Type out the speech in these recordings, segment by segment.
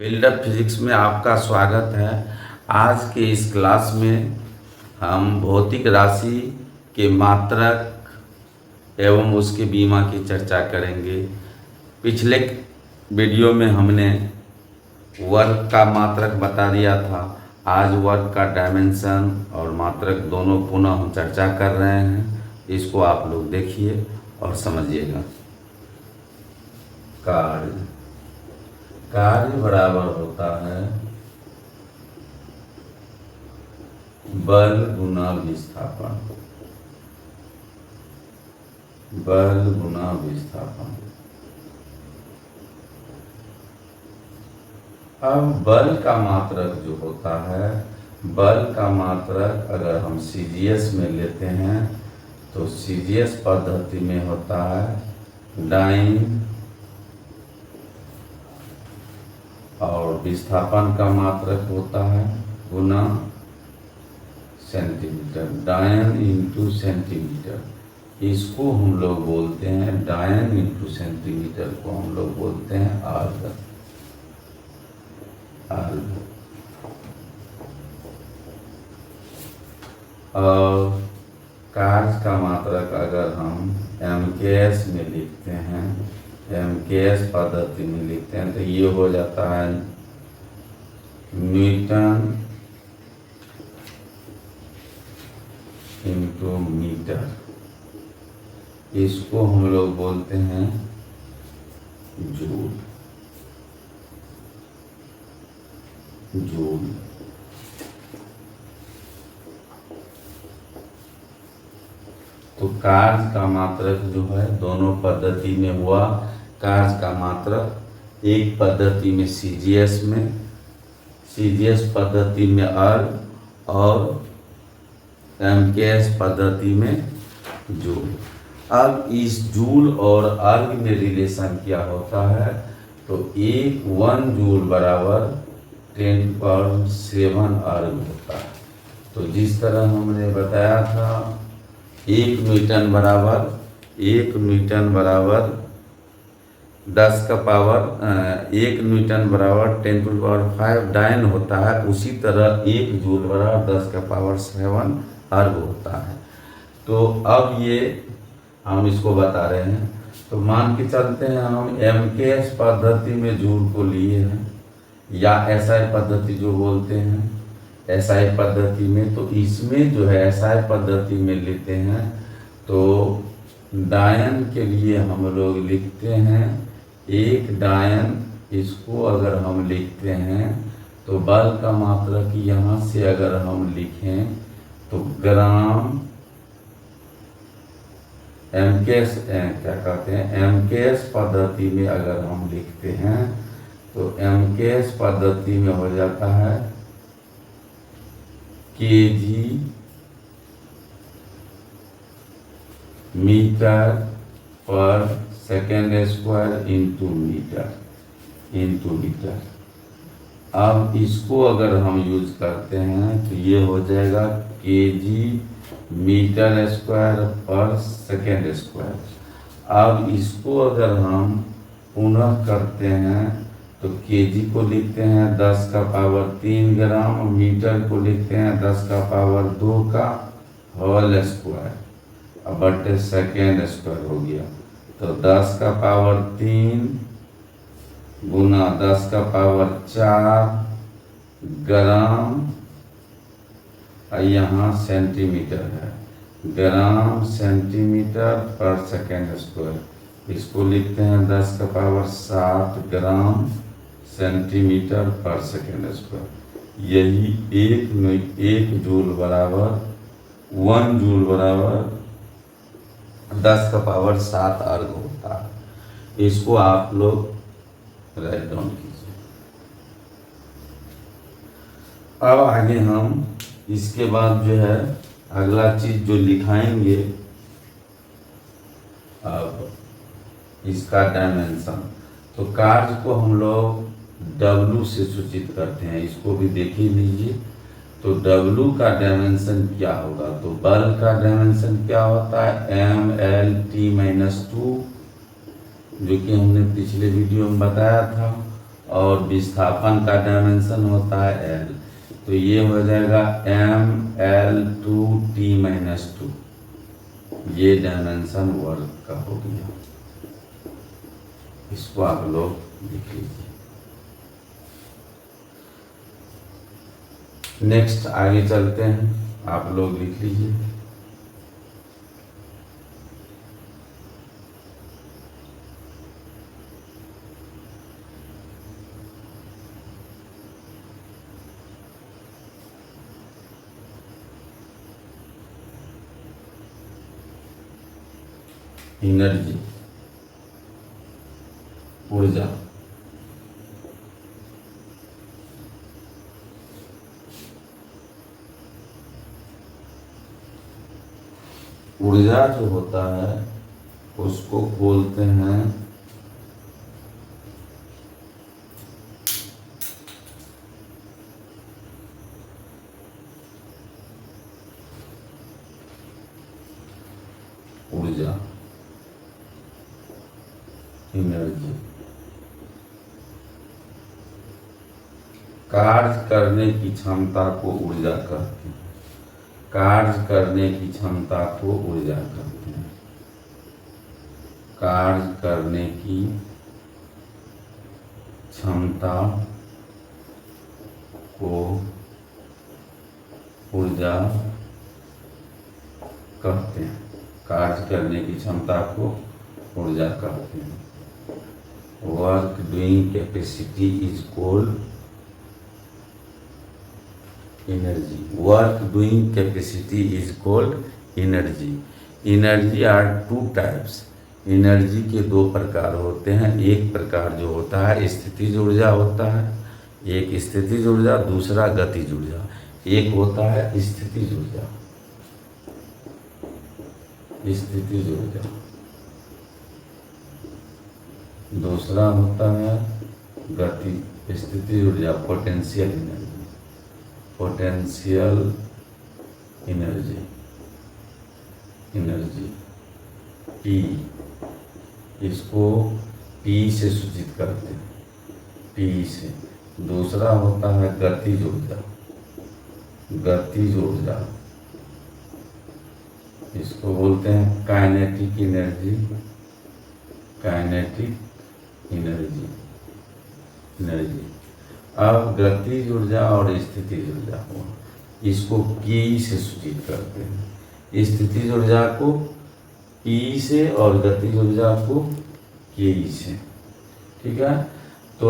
Buildup physics में आपका स्वागत है। आज के इस क्लास में हम भौतिक राशि के मात्रक एवं उसके बीमा की चर्चा करेंगे। पिछले वीडियो में हमने वर्ग का मात्रक बता दिया था। आज वर्ग का डायमेंशन और मात्रक दोनों पुनः हम चर्चा कर रहे हैं। इसको आप लोग देखिए और समझिएगा। कार्य बराबर होता है बल गुना विस्थापन। बल गुना विस्थापन। अब बल का मात्रक जो होता है, बल का मात्रक अगर हम सीजीएस में लेते हैं तो सीजीएस पद्धति में होता है डाइन और विस्थापन का मात्रक होता है गुना सेंटीमीटर। डायन इंटू सेंटीमीटर, इसको हम लोग बोलते हैं डायन इंटू सेंटीमीटर को हम लोग बोलते हैं आर्ग। और कार्य का मात्रक अगर हम एमकेएस में लिखते हैं, एमकेएस पद्धति में लिखते हैं तो ये हो जाता है न्यूटन इंटू मीटर। इसको हम लोग बोलते हैं जूल। जूल तो कार्य का मात्रक जो है दोनों पद्धति में हुआ। कार्य का मात्रक एक पद्धति में सीजीएस में, सीजीएस पद्धति में अर्ग और एमकेएस पद्धति में जूल। अब इस जूल और अर्ग में रिलेशन क्या होता है तो 1 जूल बराबर 10⁷ अर्ग होता है। तो जिस तरह हमने बताया था 1 न्यूटन बराबर 10 का पावर 1 न्यूटन बराबर 10⁵ डायन होता है, उसी तरह 1 जूल बराबर 10 का पावर 7 अर्ग होता है। तो अब ये हम इसको बता रहे हैं। तो मान के चलते हैं हम एमकेएस पद्धति में जूल को लिए हैं या एसआई पद्धति जो बोलते हैं एसआई पद्धति में, तो इसमें जो है एसआई पद्धति में लेते हैं तो डायन के लिए हम लोग लिखते हैं 1 डायन। इसको अगर हम लिखते हैं तो बल का मात्रक यहाँ से अगर हम लिखें तो ग्राम एमकेएस क्या कहते हैं एमकेएस पद्धति में अगर हम लिखते हैं तो एमकेएस पद्धति में हो जाता है केजी मीटर पर सेकेंड स्क्वायर इंटू मीटर। अब इसको अगर हम यूज करते हैं तो ये हो जाएगा केजी मीटर स्क्वायर पर सेकेंड स्क्वायर। अब इसको अगर हम पुनः करते हैं तो केजी को लिखते हैं 10 का पावर 3 ग्राम, मीटर को लिखते हैं 10 का पावर 2 का होल स्क्वायर अब बटे सेकेंड स्क्वायर हो गया। तो 10 का पावर 3 गुना 10 का पावर 4 ग्राम, यहाँ सेंटीमीटर है, ग्राम सेंटीमीटर पर सेकेंड स्क्वायर। इसको लिखते हैं 10 का पावर 7 ग्राम सेंटीमीटर पर सेकेंड स्क्वायर। यही 1 जूल बराबर 1 जूल बराबर 10 का पावर 7 अर्ग होता है। इसको आप लोग राइट डाउन कीजिए। अब आगे हम इसके बाद जो है अगला चीज जो लिखाएंगे अब इसका डायमेंशन। तो कार्य को हम लोग W से सूचित करते हैं, इसको भी देख ही लीजिए। तो W का डायमेंशन क्या होगा तो बल का डायमेंशन क्या होता है mLt-2 जो कि हमने पिछले वीडियो में बताया था। और विस्थापन का डायमेंशन होता है एल, तो ये हो जाएगा ML2T-2, ये डायमेंशन वर्क का हो गया। इसको आप लोग लिख लीजिए। नेक्स्ट आगे चलते हैं, आप लोग लिख लीजिए। एनर्जी, ऊर्जा, ऊर्जा जो होता है उसको बोलते हैं ऊर्जा, एनर्जी। कार्य करने की क्षमता को ऊर्जा कहते हैं, कार्य करने की क्षमता को ऊर्जा कहते हैं, कार्य करने की क्षमता को ऊर्जा कहते हैं, कार्य करने की क्षमता को ऊर्जा कहते हैं। Work doing capacity is called energy, work doing capacity is called energy. Energy are two types, एनर्जी के दो प्रकार होते हैं। एक प्रकार जो होता है स्थितिज ऊर्जा होता है, एक स्थितिज ऊर्जा, दूसरा गतिज ऊर्जा। एक होता है स्थितिज ऊर्जा, स्थितिज ऊर्जा, दूसरा होता है गति स्थितिज ऊर्जा, potential energy, potential energy, energy P, इसको पी से सूचित करते हैं, पी से। दूसरा होता है गतिज ऊर्जा, गतिज ऊर्जा, इसको बोलते हैं kinetic energy, kinetic energy, energy. अब गतिज ऊर्जा और स्थितिज ऊर्जा को, इसको पी से सूचित करते हैं। स्थितिज ऊर्जा को पी से और गतिज ऊर्जा को के से, ठीक है। तो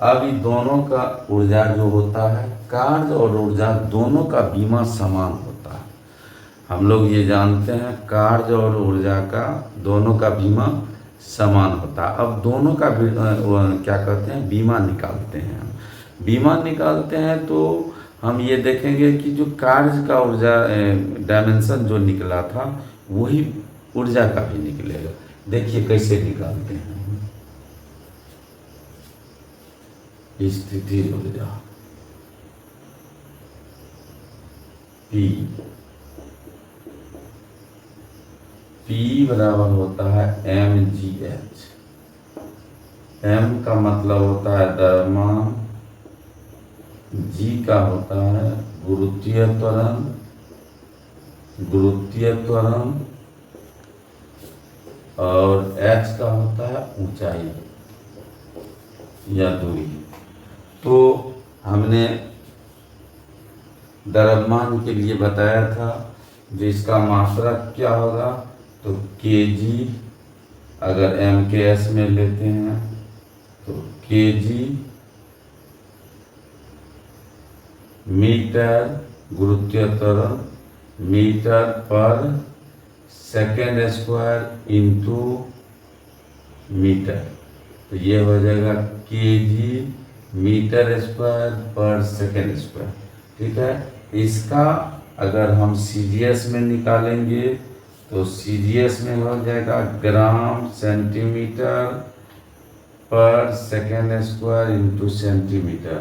अब इन दोनों का ऊर्जा जो होता है, कार्य और ऊर्जा दोनों का बीमा समान होता है। हम लोग ये जानते हैं कार्य और ऊर्जा का दोनों का बीमा समान होता है। अब दोनों का क्या कहते हैं, बीमा निकालते हैं। हम बीमा निकालते हैं तो हम ये देखेंगे कि जो कार्य का ऊर्जा डायमेंशन जो निकला था वही ऊर्जा का भी निकलेगा। देखिए कैसे निकालते हैं। स्थितिज ऊर्जा पी, पी बराबर होता है mgh। m का मतलब होता है द्रव्यमान, g का होता है गुरुत्वीय त्वरण, गुरुत्वीय त्वरण, और h का होता है ऊंचाई या दूरी। तो हमने द्रव्यमान के लिए बताया था जिसका मात्रक क्या होगा, तो kg, अगर mks में लेते हैं तो kg मीटर गुरुत्वीय त्वरण मीटर पर सेकेंड स्क्वायर इंटू मीटर, तो ये हो जाएगा kg मीटर स्क्वायर पर सेकेंड स्क्वायर, ठीक है। इसका अगर हम सीजीएस में निकालेंगे तो सीजीएस में हो जाएगा ग्राम सेंटीमीटर पर सेकेंड स्क्वायर इंटू सेंटीमीटर,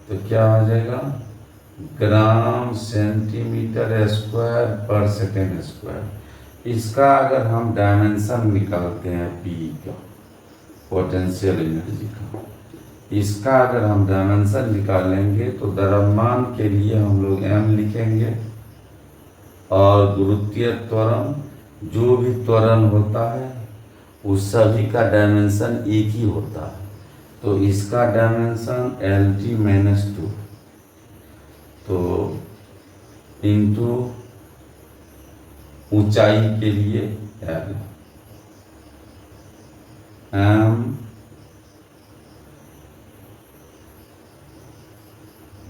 तो क्या हो जाएगा ग्राम सेंटीमीटर स्क्वायर पर सेकेंड स्क्वायर। इसका अगर हम डायमेंशन निकालते हैं पी का, पोटेंशियल एनर्जी का, इसका अगर हम डायमेंशन निकालेंगे तो द्रव्यमान के लिए हम लोग m लिखेंगे, और गुरुत्वीय त्वरण, जो भी त्वरण होता है उस सभी का डायमेंशन एक ही होता है। तो इसका डायमेंशन LT-2, तो इंटू ऊंचाई के लिए L, M,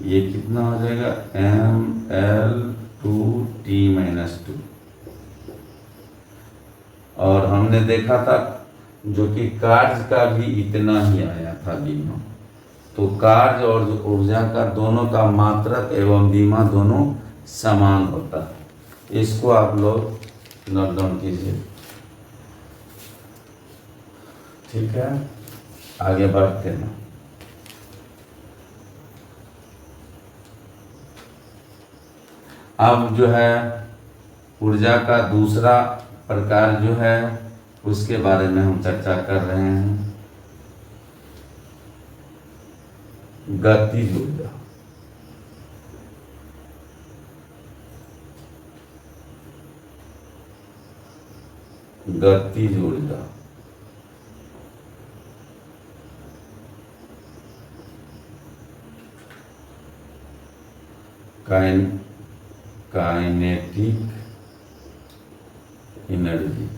ये कितना हो जाएगा ML/T-2। और हमने देखा था जो कि कार्य का भी इतना ही आया था बीमा। तो कार्य और ऊर्जा का दोनों का मात्रक एवं बीमा दोनों समान होता है। इसको आप लोग नोट डाउन कीजिए, ठीक है। आगे बढ़ते हैं। अब जो है ऊर्जा का दूसरा प्रकार जो है उसके बारे में हम चर्चा कर रहे हैं, गतिज ऊर्जा। गतिज ऊर्जा काइनेटिक एनर्जी।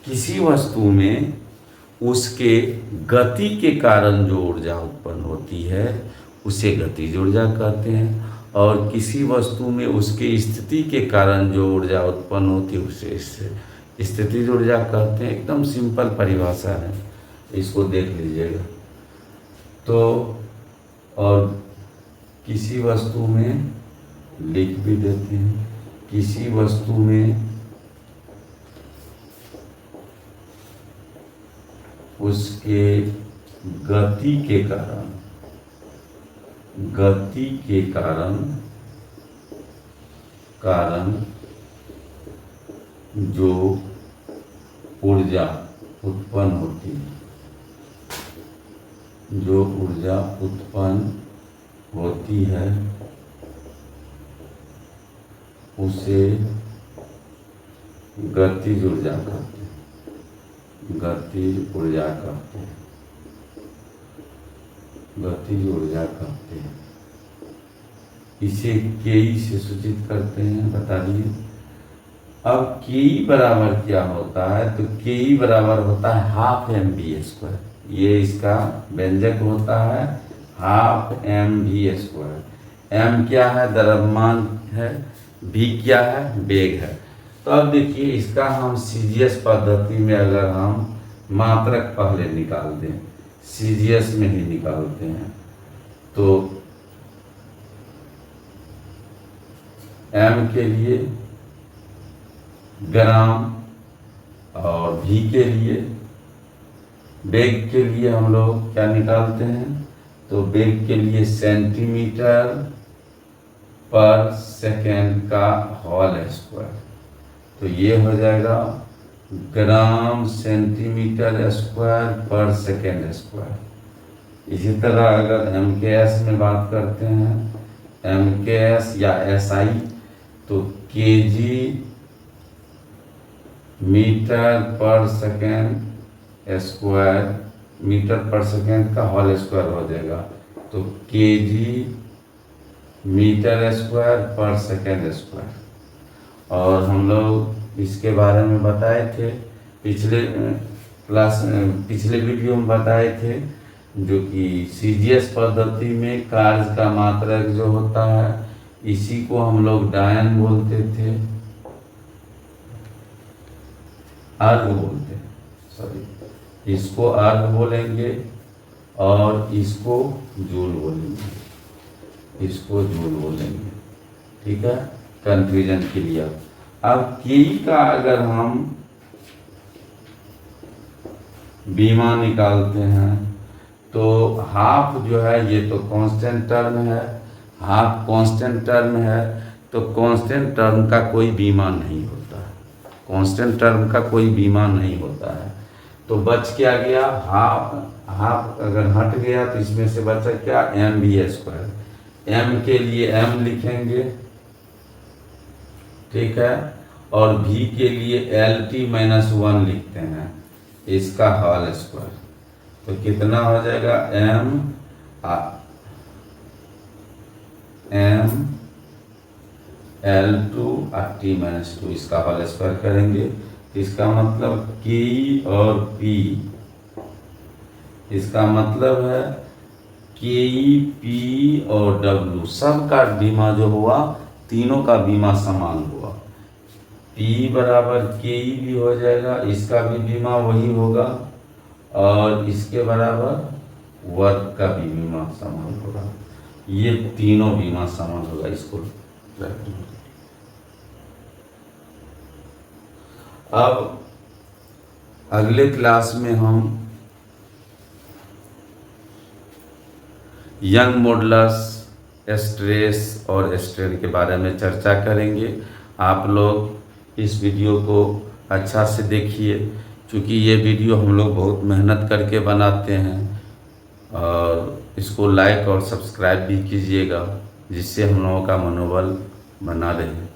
किसी वस्तु में उसके गति के कारण जो ऊर्जा उत्पन्न होती है उसे गतिज ऊर्जा कहते हैं, और किसी वस्तु में उसके स्थिति के कारण जो ऊर्जा उत्पन्न होती है उसे स्थितिज ऊर्जा कहते हैं। एकदम सिंपल परिभाषा है, इसको देख लीजिएगा। तो और किसी वस्तु में लिख भी देते हैं, किसी वस्तु में उसके गति के कारण जो ऊर्जा उत्पन्न होती है, जो ऊर्जा उत्पन्न होती है उसे गतिज ऊर्जा कहते हैं। गतिज ऊर्जा कहते हैं, गतिज ऊर्जा कहते हैं। इसे केई से सूचित करते हैं, बता दिए। अब केई बराबर क्या होता है, तो केई बराबर होता है हाफ mv²। ये इसका व्यंजक होता है हाफ mv²। m क्या है, द्रव्यमान है, v क्या है, वेग है। तो अब देखिए इसका हम सीजीएस पद्धति में अगर हम मात्रक पहले निकाल दें, सीजीएस में ही निकालते हैं, तो m के लिए ग्राम और v के लिए, वेग के लिए हम लोग क्या निकालते हैं, तो वेग के लिए सेंटीमीटर पर सेकेंड का होल स्क्वायर। तो ये हो जाएगा ग्राम सेंटीमीटर स्क्वायर पर सेकेंड स्क्वायर। इसी तरह अगर MKS में बात करते हैं, MKS या SI, तो kg मीटर पर सेकेंड स्क्वायर, मीटर पर सेकेंड का होल स्क्वायर हो जाएगा। तो kg मीटर स्क्वायर पर सेकेंड स्क्वायर। और हम लोग इसके बारे में बताए थे पिछले वीडियो में बताए थे, जो कि सीजीएस पद्धति में कार्य का मात्रक जो होता है इसी को हम लोग डायन बोलते थे, अर्ग बोलते हैं, सॉरी, इसको अर्ग बोलेंगे और इसको जूल बोलेंगे, इसको जूल बोलेंगे, ठीक है, कंफ्यूजन के लिए। अब के का अगर हम बीमा निकालते हैं तो हाफ जो है ये तो कांस्टेंट टर्म है, हाफ कांस्टेंट टर्म है, तो कांस्टेंट टर्म का कोई बीमा नहीं होता है, कांस्टेंट टर्म का कोई बीमा नहीं होता है। तो बच क्या गया, हाफ हाफ अगर हट गया तो इसमें से बचा क्या, एम बी स्क्वायर। एम के लिए एम लिखेंगे, ठीक है, और भी के लिए एल टी माइनस 1 लिखते हैं, इसका होल स्क्वायर। तो कितना हो जाएगा, M L two T minus 2, इसका होल स्क्वायर करेंगे। इसका मतलब के और पी, इसका मतलब है के पी और डब्ल्यू सब का बीमा जो हुआ, तीनों का बीमा समान हुआ। पी बराबर के भी हो जाएगा, इसका भी बीमा वही होगा, और इसके बराबर वर्ग का भी बीमा समान होगा। ये तीनों बीमा समान होगा, इसको अब अगले क्लास में हम यंग मॉडुलस, स्ट्रेस और स्ट्रेन के बारे में चर्चा करेंगे। आप लोग इस वीडियो को अच्छा से देखिए, क्योंकि ये वीडियो हम लोग बहुत मेहनत करके बनाते हैं, और इसको लाइक और सब्सक्राइब भी कीजिएगा, जिससे हम लोगों का मनोबल बना रहे।